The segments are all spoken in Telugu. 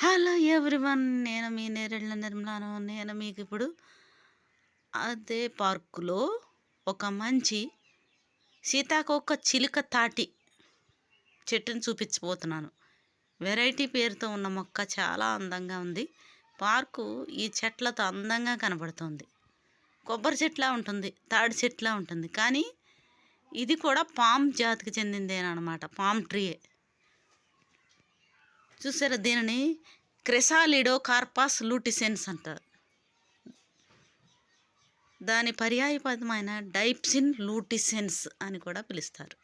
హలో ఎవ్రీవన్, నేను మీ నేరెళ్ళ నిర్మలాను. నేను మీకు ఇప్పుడు అదే పార్కులో ఒక మంచి సీతాకోక చిలుక తాటి చెట్టుని చూపించబోతున్నాను. వెరైటీ పేరుతో ఉన్న మొక్క చాలా అందంగా ఉంది. పార్కు ఈ చెట్లతో అందంగా కనబడుతుంది. కొబ్బరి చెట్లా ఉంటుంది, తాడి చెట్లా ఉంటుంది, కానీ ఇది కూడా పామ్ జాతికి చెందిందేనమాట. పామ్ ట్రీయే. చూసారా, దీనిని క్రెసాలిడో కార్పాస్ లూటిసెన్స్ అంటారు. దాని పర్యాయపదమైన డైప్సిన్ లూటిసెన్స్ అని కూడా పిలుస్తారు.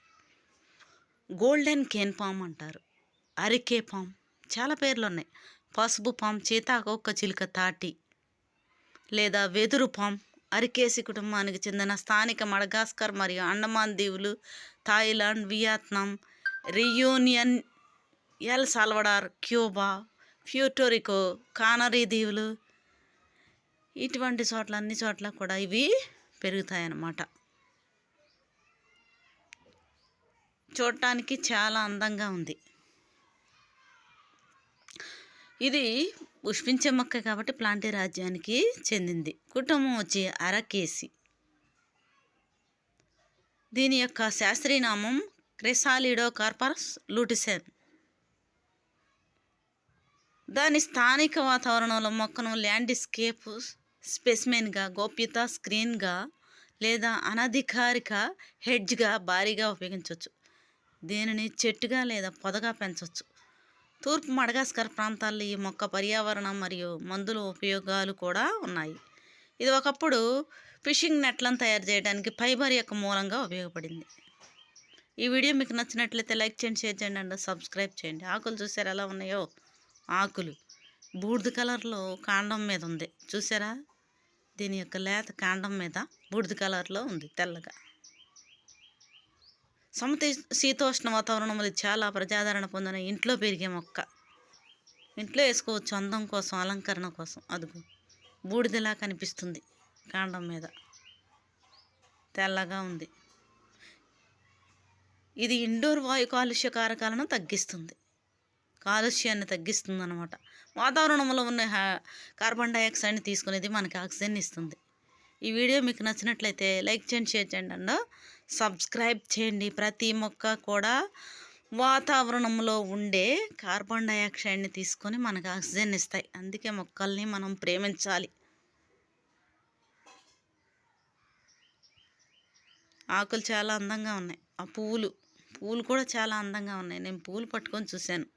గోల్డెన్ కేన్ పామ్ అంటారు, అరికే పామ్, చాలా పేర్లు ఉన్నాయి. పసుపు పామ్, సీతాకోక చిలుక తాటి లేదా వెదురు పామ్ అరికేసి కుటుంబానికి చెందిన స్థానిక మడగాస్కర్ మరియు అండమాన్ దీవులు, Thailand, Vietnam, reunion, El Salvador, Cuba, Puerto Rico, canary దీవులు, ఇటువంటి చోట్ల అన్ని చోట్ల కూడా ఇవి పెరుగుతాయన్నమాట. చూడటానికి చాలా అందంగా ఉంది. ఇది పుష్పించే మొక్క కాబట్టి ప్లాంటీ రాజ్యానికి చెందింది. కుటుంబం వచ్చి అరకేసి. దీని యొక్క శాస్త్రీయ నామం క్రెసాలిడో కార్పస్ లూటిసెన్. దాని స్థానిక వాతావరణంలో మొక్కను ల్యాండ్స్కేప్ స్పెసిమెన్గా, గోప్యత స్క్రీన్గా లేదా అనధికారిక హెడ్జ్గా భారీగా ఉపయోగించవచ్చు. దీనిని చెట్టుగా లేదా పొదగా పెంచవచ్చు. తూర్పు మడగాస్కర్ ప్రాంతాల్లో ఈ మొక్క పర్యావరణం మరియు మందుల ఉపయోగాలు కూడా ఉన్నాయి. ఇది ఒకప్పుడు ఫిషింగ్ నెట్లను తయారు చేయడానికి ఫైబర్ యొక్క మూలంగా ఉపయోగపడింది. ఈ వీడియో మీకు నచ్చినట్లయితే లైక్ చేయండి, షేర్ చేయండి అండ్ సబ్స్క్రైబ్ చేయండి. ఆకులు చూసారా ఎలా ఉన్నాయో? ఆకులు బూడిద కలర్లో కాండం మీద ఉంది. చూసారా, దీని యొక్క లేత కాండం మీద బూడిద కలర్లో ఉంది, తెల్లగా. శీతోష్ణ వాతావరణంలో చాలా ప్రజాదరణ పొందిన ఇంట్లో పెరిగే మొక్క. ఇంట్లో వేసుకోవచ్చు, అందం కోసం, అలంకరణ కోసం. అదుగు బూడిదలా కనిపిస్తుంది, కాండం మీద తెల్లగా ఉంది. ఇది ఇండోర్ వాయు కాలుష్య కారకాలను తగ్గిస్తుంది, కాలుష్యాన్ని తగ్గిస్తుంది అన్నమాట. వాతావరణంలో ఉన్న కార్బన్ డైఆక్సైడ్ని తీసుకునేది మనకి ఆక్సిజన్ ఇస్తుంది. ఈ వీడియో మీకు నచ్చినట్లయితే లైక్ చేయండి, షేర్ చేయండి అండ్ సబ్స్క్రైబ్ చేయండి. ప్రతి మొక్క కూడా వాతావరణంలో ఉండే కార్బన్ డైఆక్సైడ్ని తీసుకొని మనకు ఆక్సిజన్ ఇస్తాయి. అందుకే మొక్కల్ని మనం ప్రేమించాలి. ఆకులు చాలా అందంగా ఉన్నాయి. ఆ పువ్వులు కూడా చాలా అందంగా ఉన్నాయి. నేను పువ్వులు పట్టుకొని చూశాను.